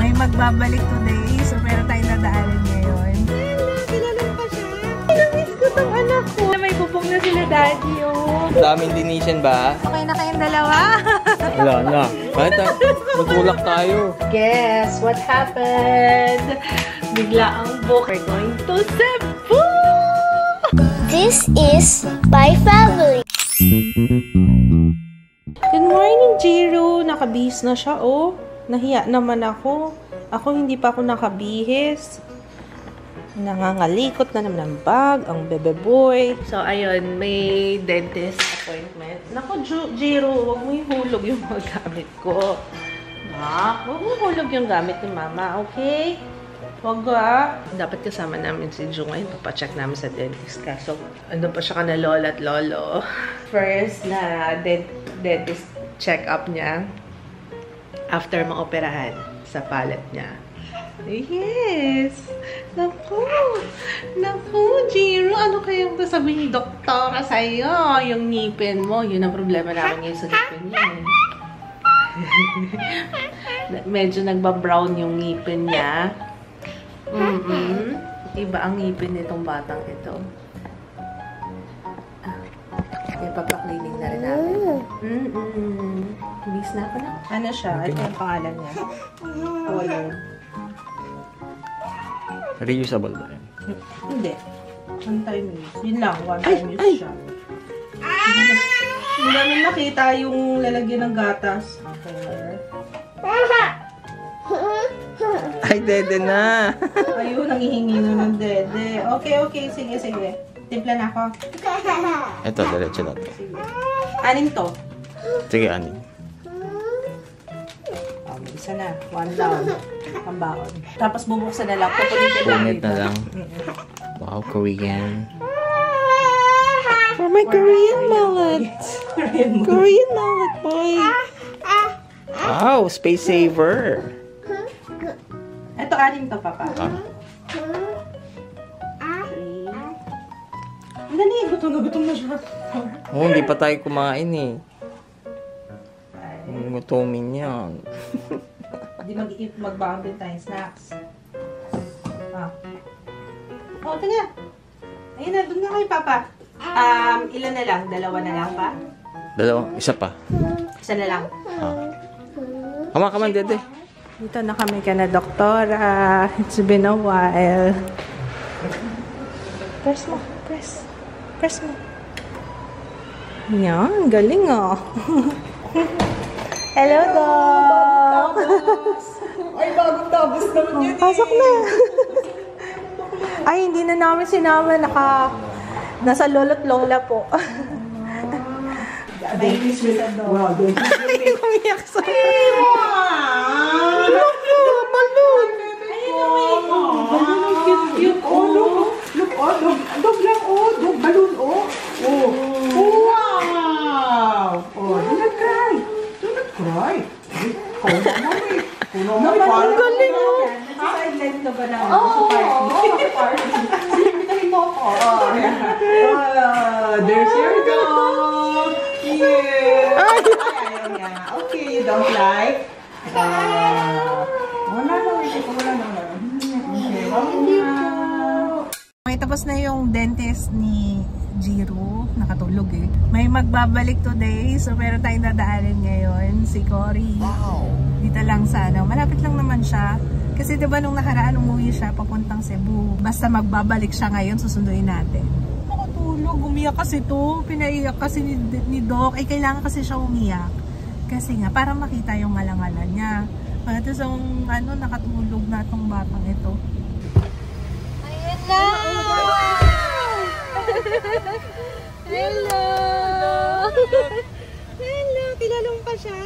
May magbabalik today, so meron tayong nadaanan ngayon. Kailangan pa siya. Namiss ko tong anak ko. May bubong na sila daddy, oh. Daming Indonesian ba? Okay na kayong dalawa? Wala na. Kahit magulak tayo. Guess what happened? Bigla ang book. We're going to Cebu! This is my family. Good morning, Jiro. Nakabihis na siya, oh. Nahiya naman ako. Ako hindi pa ako nakabihis. Nangangalikot na naman ang bag, ang bebe boy. So, ayun, may dentist appointment. Naku, Jiro, huwag mo ihulog yung mga gamit ko. Huwag mo ihulog yung gamit ni Mama, okay? Huwag ka. Dapat kasama namin si Ju ngayon. Papacheck namin sa dentist. Kaso, ano pa siya ka na lola at lolo. First na dentist check-up niya after maoperahan sa palate niya. Yes! Naku! Naku, Jiro! Ano kayang sabihin ni doktora sa'yo? Yung ngipin mo. Yun ang problema namin ngayon sa ngipin niya. Medyo nagba-brown yung ngipin niya. Iba ang ngipin nitong batang ito. Ipapaklining na rin natin. Bis na ako na. Ano siya? Ito yung pangalan niya. Polo. Reusable ba yan? Hindi. One time use. Yun lang. One time use siya. Hindi namin nakita yung lalagyan ng gatas. Ay, dede na! Ayun, nangihingi na ng dede. Okay. Sige. Timpla na ako. Ito, diretso na to. Sige. Anin to? Sige, anin. May isa na. One down. Pambaon. Tapos bubuksan na lang. Punit na lang. Wow, Korean. For my Korean mallet. Korean mallet, boy. Wow, space saver. Ito, anin to, Papa. Dali, gutom na siya. Oh, hindi pa tayo kumain eh. Gutomin yan. Hindi mag-bound din tayong snacks. Oh, taga. Ayun na, doon nga kayo, Papa. Ilan na lang? Dalawa na lang pa? Dalawa, isa pa. Isa na lang. Hama ka man, dede. Dito na kami ka na, doktora. It's been a while. Press mo. Press mo. Yan, galing oh. Hello, Doc! Ay, bagong tapos naman yun. Pasok na. Ay, hindi na namin sinama. Nasa lolo't lola po. Dentist with a dog. Wow, dentist with a dog. Ay, umiyak sa Balloon! Balloon, cute. Look, dog lang, dog, balloon, wow! Do not cry. Ang galing mo. Sideline ka ba naman? Sa party. Sinimitahin mo ako. There's your dog. Yeah. Ayaw niya. Okay, you don't like? Wala na. Okay, tapos na yung dentist ni Jiro. Nakatulog eh. May magbabalik today. So, meron tayong dadaanan ngayon. Si Cory. Wow. Dito lang sa malapit lang naman siya. Kasi diba nung nakaraan umuwi siya papuntang Cebu. Basta magbabalik siya ngayon, susunduin natin. Nakatulog. Umiyak kasi to. Pinaiyak kasi ni Doc. Ay, kailangan kasi siya umiyak. Kasi nga, para makita yung ngalangalan niya. Tapos ang nakatulog na itong batang ito. Ayan na! Hello! Hello! Kilala mo pa siya?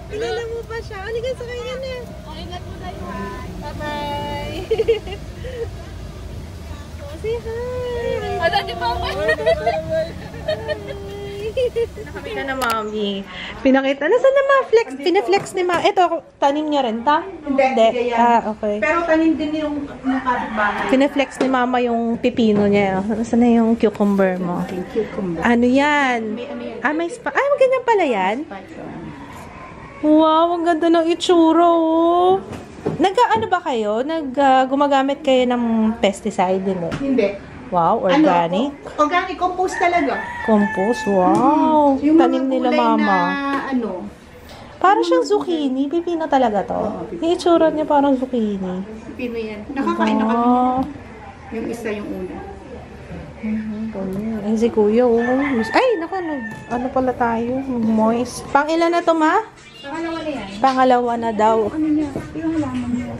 Kilala mo pa siya? Halika sa kanya na. Ingat mo tayo. Bye-bye! Say hi! Wala ni Mama! Nakami ka na, Mami. Pinakita. Nasaan na ma-flex? Pinaflex ni Mama. Ito, tanim niya rin, ta? Hindi. Okay. Pero tanim din yung kapitbahay. Pinaflex ni Mama yung pipino niya. Nasaan na yung cucumber mo? Cucumber. Ano yan? May ganyan pala yan? Wow, ang ganda ng itsura, oh. Ano ba kayo? Gumagamit kayo ng pesticide din, eh? Hindi. Wow, organic. Organic compost talaga. Compost, wow. Yung mga Tanim nila gulay mama. na Parang siyang zucchini. Pipino talaga to. Yung itsura niya parang zucchini. pino yan. Nakakain na kami. Wow. Yung isa yung una. Ay, si Kuya, oh. Ay, naku, ano pala tayo? Moist. Pang-ilan na to, ma? Pangalawa na yan. Pangalawa na daw. Ano niya? Yung halaman niya.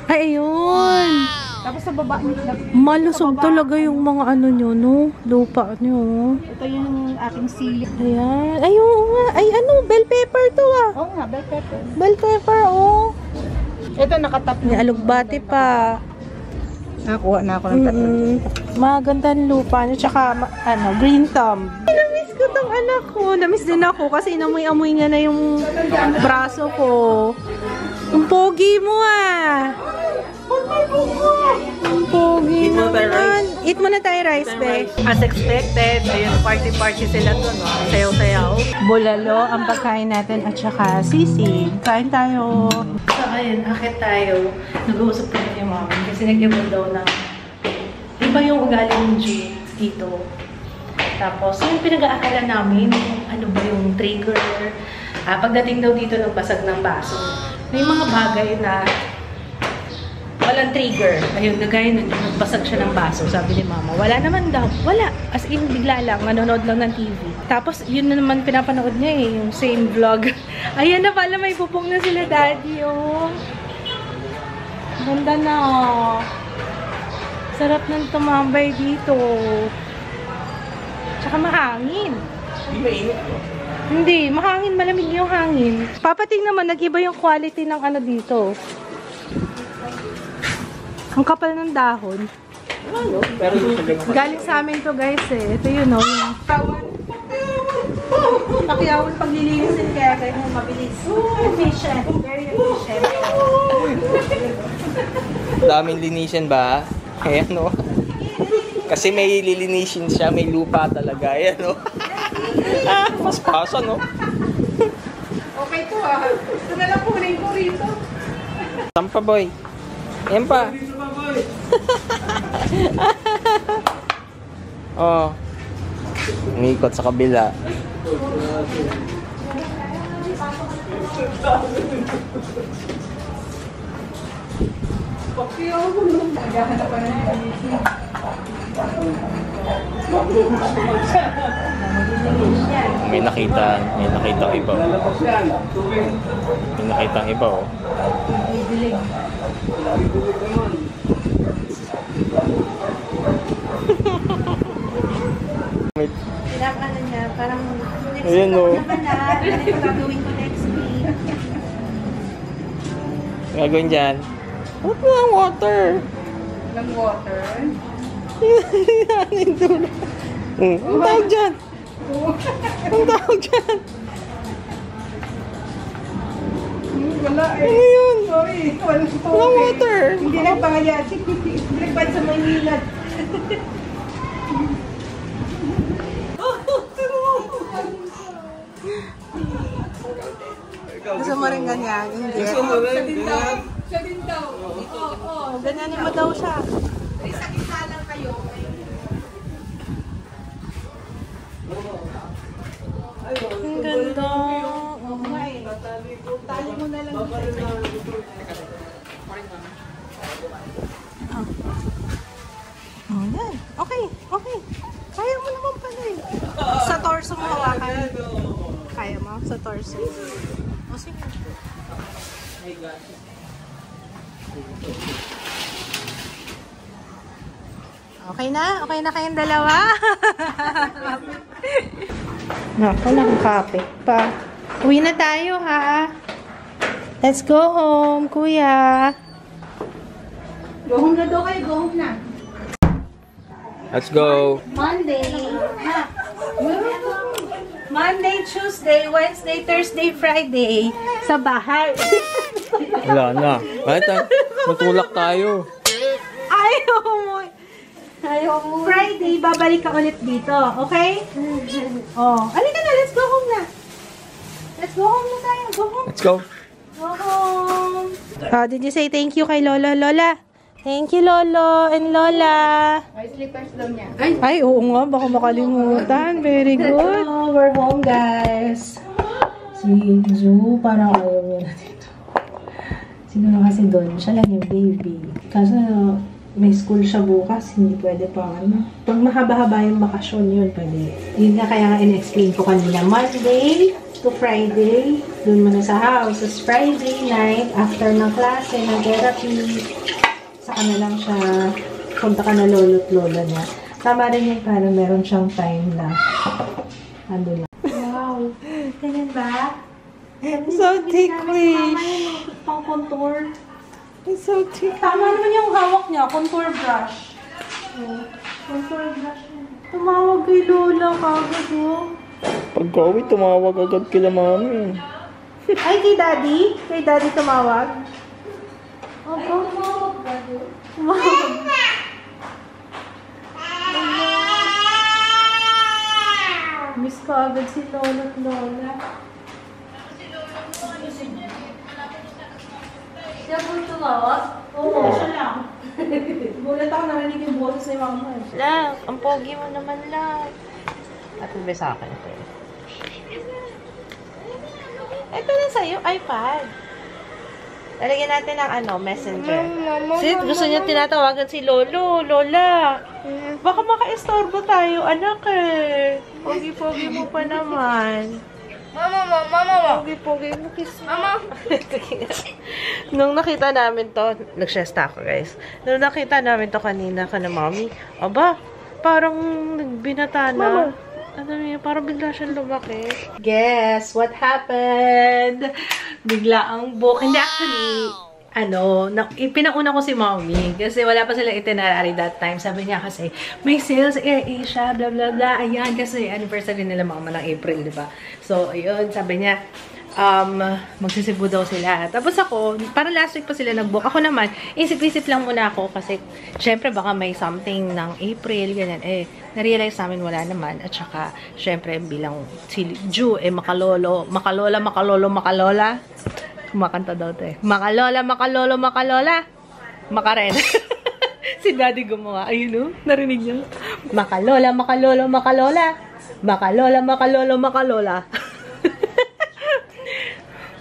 Ay, ayun. Tapos sa baba niya. Malusog talaga yung mga ano nyo, no? Lupa nyo. Ito yung aking sili. Ayan. Ay, oo nga. Ay, ano? Bell pepper to, ah. Oo nga, bell pepper. Bell pepper, oh. Ito nakatap May alugbati pa. Nakakuha na ako ng tatlo. Magandang lupa niya. Tsaka, green thumb. Namiss ko tong anak ko. Namiss din ako kasi inamoy-amoy niya na yung braso ko. Ang pogi mo, ah. Ang pogi mo. Eat mo na tayo rice, be. As expected, ayun, party-party sila to, no? Sayaw-sayaw. Bulalo ang pagkain natin at saka sisig. Kain tayo. So, ayun, akit tayo. Nag-uusap kami ni mama kasi nag-iba daw ng iba yung ugali ng June dito. Tapos, yung pinag-aakala namin, ano ba yung trigger. Pagdating daw dito ng basag ng baso, may mga bagay na walang trigger. Ayun, gagaya nun, nagbasag siya ng baso, sabi ni mama. Wala naman daw. Wala. As in, bigla lang. Nanonood lang ng TV. Tapos, yun na naman pinapanood niya eh. Yung same vlog. Ayan na pala, may pupong na sila daddy, oh. Ganda na, oh. Sarap ng tumambay dito. Tsaka mahangin. Hindi, mahangin. Malamig yung hangin. Papating naman, nag-iba yung quality ng ano dito. Ang kapal ng dahon. Galing sa amin to, guys, eh. Ito yun, oh. Pakiyawan paglilinisin kaya ganyan mabilis. Efficient. Very efficient. Daming linisin ba? Ayan, no? Kasi may lilinisin siya, may lupa talaga. Ayan, no? Mas pasa, no? Okay to ah. Ito na lang kunin ko rito. Sampa, boy. Ayan pa. Oh. Umikot sa kabila. May nakita iba. May nakita iba, oh. Ano niya, parang next Ayan, week oh. naman na. Ano yung gagawin ko next week? Gagawin dyan. Huwag mo ang water. Ng water. Ang dulo. Ang tawag dyan. Ang tawag dyan. Wala eh. Ano yun? Sorry. Walang water. Hindi lang pangayat. Nagpad sa Maynila. Gusto mo rin ganyan? Hindi. Siya din daw. Oo, ganyanin mo daw siya. Sa gitna lang kayo. Ang ganda. Tali mo na lang. Oh, yan. Okay, okay. Kaya mo naman pala eh. Sa torso mo hawakan. Kaya mo? Sa torso. O, sige. Okay na? Okay na kayong dalawa? Naku, nakakapit pa. Uwi na tayo, ha? Let's go home, kuya. Go home na daw kayo. Go home na. Let's go. Monday. Monday, Tuesday, Wednesday, Thursday, Friday. Sa bahay. Wala na. Bakit? Matulak tayo. Ayaw mo. Ayaw mo. Friday, babalik ka ulit dito. Okay? Oh, alika na. Let's go home na. Let's go home na tayo. Go home. Let's go. Go home. Did you say thank you kay Lolo, Lola? Thank you, Lolo and Lola. May slippers daw niya. Ay, oo nga. Baka makalimutan. Very good. We're home, guys. Si Zoo, parang ayaw niya na dito. Siguro kasi doon, siya lang yung baby. Kasi may school siya bukas, hindi pwede pa ano. Pag mahaba-haba yung bakasyon yun, pwede. Yun nga kaya in-explain ko kanina. Monday to Friday, doon muna sa house. Tapos Friday night, after ng klase, ng therapy, saka na lang siya, punta ka na lolo't lola niya. Tama rin yung parang meron siyang time na ando na. Wow! Ganyan ba? So ticklish! Pang contour. It's so ticklish. Tama naman yung hawak niya, contour brush. Oh, contour brush. Tumawag kay Lola kagad, oh. Pagka-uwi, tumawag agad kila mami. Ay, kay Daddy? Kay Daddy tumawag? Oh, tumawag, Daddy. Tumawag. Miss ko agad si Lola at Lola. Siya po tumawag? Oo, siya lang. Gulat ako narinig yung boses ni Mama. Lang, ang pogi mo naman lang. At may sa akin ito. Ito na sa'yo, iPad. Lalagyan natin ng messenger. Sid, gusto niya tinatawagan si Lolo, Lola. Baka maka-estorbo tayo, anak eh. Pogi-pogi mo pa naman. Mama. Pogi-pogi mo, kiss mo. Mama. Nung nakita namin to, nag-shesta ako guys. Nung nakita namin to kanina ka na mami, aba, parang nagbinata na. Ano niya, parang bigla siyang lumaki. Guess what happened? Bigla ang book. Hindi actually, pinauna ko si mommy. Kasi wala pa silang itinerary that time. Sabi niya kasi, may sales Air Asia, blah blah blah. Ayan, kasi anniversary nila mama ng April, di ba? So, ayun, sabi niya, magsisibo daw sila. Tapos ako, para last week pa sila nag-book. Ako naman, isip-isip lang muna ako kasi, syempre, baka may something ng April, ganyan. Na-realize namin wala naman. At saka, syempre, bilang si Ju, makalola. Kumakanta daw ito eh. Makalola. Makaren. Si Daddy gumawa. Ayun o, narinig niyo. Makalola.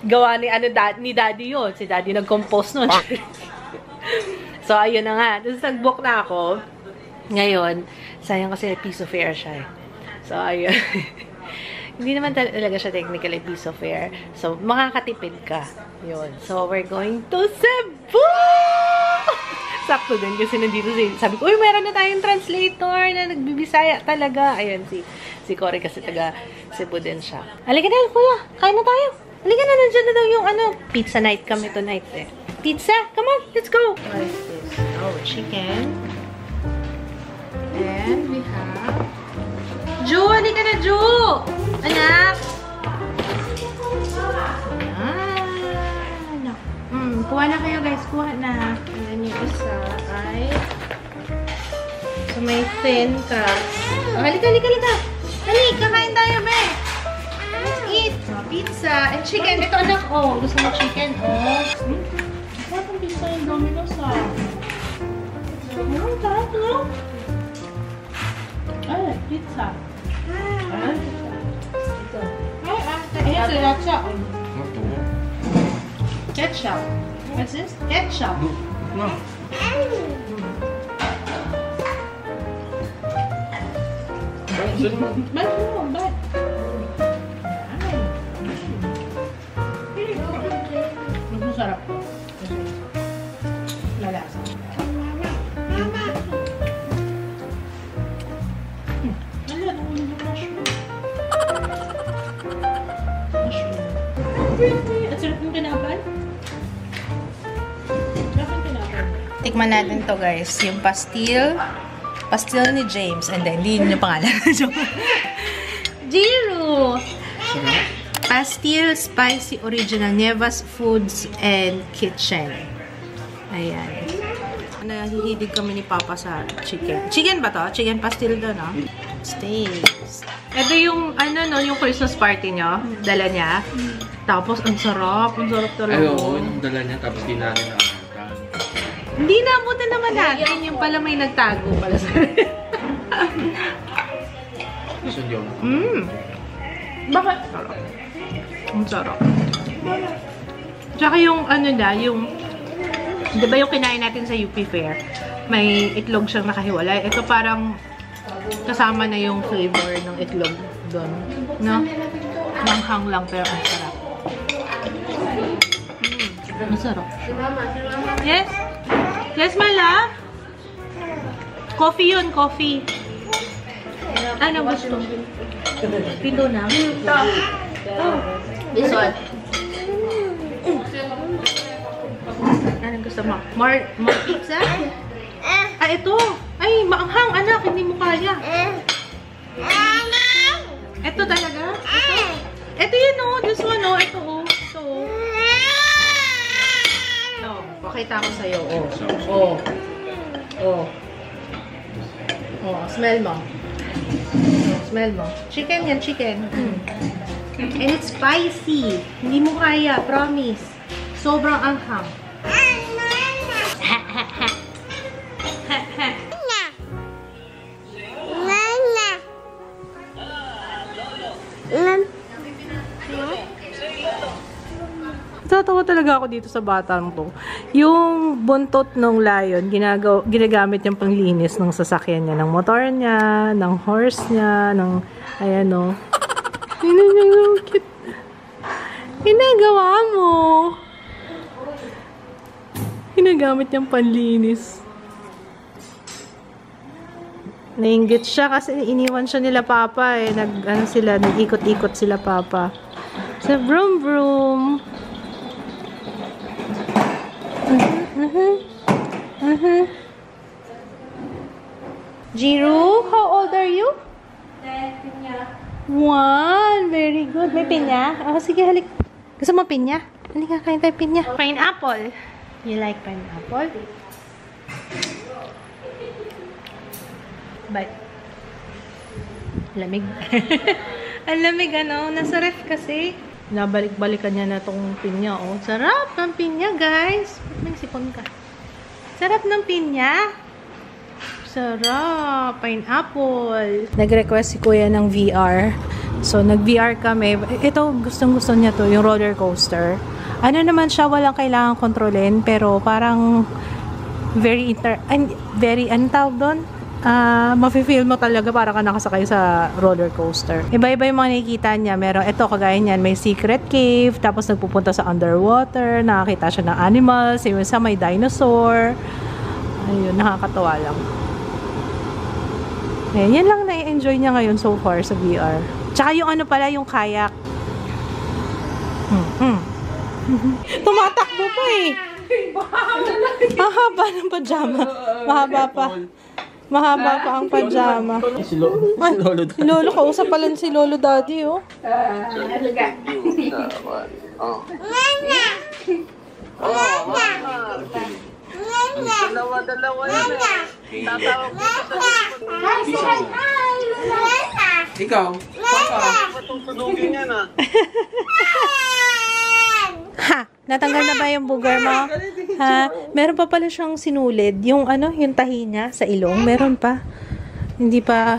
Gawa ni Daddy yun. Si Daddy nag-compose nun. So, ayun na nga. Tapos nag-book na ako. Ngayon, sayang kasi piece of air siya eh. So, ayun. Hindi naman talaga siya technically piece of air. So, makakatipid ka. Yun. So, we're going to Cebu! Sakto din kasi nandito sabi ko, uy, meron na tayong translator na nagbibisaya talaga. Ayun, si Cory kasi taga Cebu din siya. Halika na, kuya. Kain na tayo. Halika na, nandiyan na daw yung pizza night kami tonight eh. Pizza? Come on, let's go! What is this? Oh, chicken. And we have... Ju, halika na, Ju! Anak! Kuha na kayo guys, kuha na. And then yung isa ay... So may thin crust. Oh, halika! Halika, kain tayo, be! Let's eat! Pizza and chicken. Ito anak, oh. Gusto mo chicken, oh. Sarap ang pizza yung Domino's, ah. Sarap, no? Ay, pizza. Ito. Ayan, sriracha. Ketchup. What's this? Ketchup. No. But. Masarap to. Lalasa. Ano, nahulog yung mushroom. At sarap yung kinapan. Tikman natin to guys. Yung pastil. Pastil ni James. And then, hindi yun yung pangalan. Jiro! Pastil Spicy Original Nievas Foods and Kitchen. Ayan. Nahihilig kami ni Papa sa chicken. Chicken ba to? Chicken pastil doon, no? Steaks. Ito yung, ano no, yung Christmas party nyo. Dala niya. Tapos, ang sarap. Ang sarap talaga. Ay, oo, yung dala niya, tapos di natin nakamutan. Hindi na, buta naman natin. Yung pala may nagtago pala sa Gusto niyo? Bakit? Sarap. Ang sarap. Tsaka yung, ano na, yung, di ba yung kinain natin sa UP Fair? May itlog siyang nakahiwalay. Ito parang kasama na yung flavor ng itlog doon. No? Manghang lang pero ang sarap. Ang sarap. Yes? Yes, my love? Coffee yun, coffee. Ano gusto? Pito na. Oh. This one. Ano gusto mo? More pizza? Ah, ito. Ay, maanghang, anak. Hindi mo kaya. Ito talaga? Ito yun, oh. This one, oh. Ito, oh. Ito, oh. Ito. Pakita ko sa'yo, oh. Oh. Oh. Oh, smell mo. Oh, smell mo. Chicken yan, chicken. And it's spicy. Hindi mo kaya, promise. Sobrang anghang. Tatawa talaga ako dito sa batang to. Yung buntot ng lion, ginagamit niyang panglinis ng sasakyan niya, ng motor niya, ng horse niya, ng, ayan o. Ginagawa mo. Ginagamit niyang panlinis. Nainggit siya kasi iniwan siya nila papa eh. Nag-ikot-ikot sila papa. Sa vroom vroom. Jiru, how old are you? 1. Very good. May pinya? Oh, sige, halik. Gusto mo pinya? Halika, kain tayo pinya. Pineapple. You like pineapple? But, lamig. Ang lamig, ano? Nasa ref kasi. Nabalik-balikan niya na tong pinya, oh. Sarap ng pinya, guys. Ba't may sipon ka? Sarap ng pinya. Sarap. Pineapple. Nag-request si kuya ng VR. So, nag-VR kami. Ito, gustong-gusto niya to, yung roller coaster. Ano naman siya, walang kailangan kontrolin, pero parang anong tawag doon? Mafe-feel mo talaga para ka nakasakay sa roller coaster. Iba-iba yung mga nakikita niya. Meron, ito, kagaya niyan, may secret cave, tapos nagpupunta sa underwater, nakakita siya ng animals, yung isa may dinosaur. Ayun, nakakatawa lang. Ayan, yan lang na-enjoy niya ngayon so far sa VR. Tsaka yung ano pala, yung kayak. Tumatakbo pa eh. Mahaba ng pajama. Mahaba pa ang pajama. Si Lolo. Si Lolo, kausap pala si Lolo Daddy, oh. Dalawa yan eh. Tatawag mo sa ikaw? Papa? Matutulugin yan ah. Ha? Natanggal na ba yung booger mo? Ha? Meron pa pala siyang sinulid. Yung ano, yung tahi niya sa ilong. Meron pa. Hindi pa.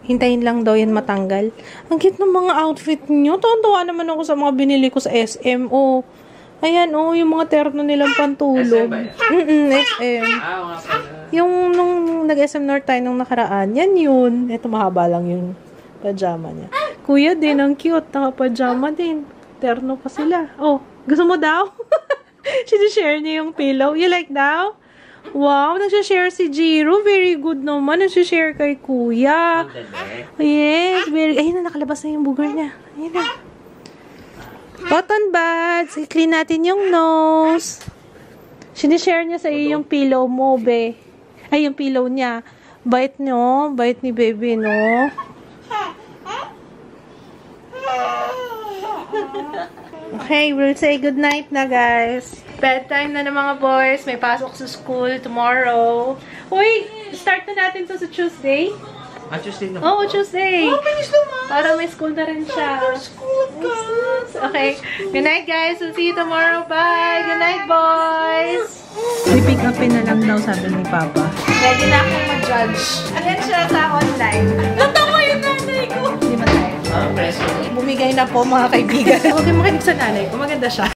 Hintayin lang daw yan matanggal. Ang cute ng mga outfit niyo. Tuwan-tuwa naman ako sa mga binili ko sa SM. Oh. Ayan, oh, yung mga terno nilang pantulog. SM. Yung nung nag-SM North tayo nung nakaraan, yan yun. Ito, mahaba lang yung pajama niya. Kuya din, ang cute. Naka-pajama din. Terno pa sila. Oh, gusto mo daw? Sinishare niya yung pillow. You like daw? Wow, nagsishare si Jiro. Very good naman. Nagsishare kay kuya. Yes, very. Ayun na, nakalabas na yung booger niya. Ayun na. Cotton buds. I-clean natin yung nose. Sinishare niya sa iyo yung pillow mo, be. Ay, yung pillow niya. Bait no? Bait ni baby, no? Okay, we'll say good night na, guys. Bedtime na ng mga boys. May pasok sa school tomorrow. Uy, start na natin to sa Tuesday. Tuesday na. Oh, Tuesday. Bilis naman. Para may school na rin siya. School ka. Okay. Good night, guys. We'll see you tomorrow. Bye. Good night, boys. Pipick upin na lang daw, sabi ni Papa. Ready na akong mag-judge. Ayan siya sa online. Natawa yung nanay ko. Di ba tayo? Preso. Bumigay na po, mga kaibigan. Huwag kayong makinig sa nanay ko. Maganda siya.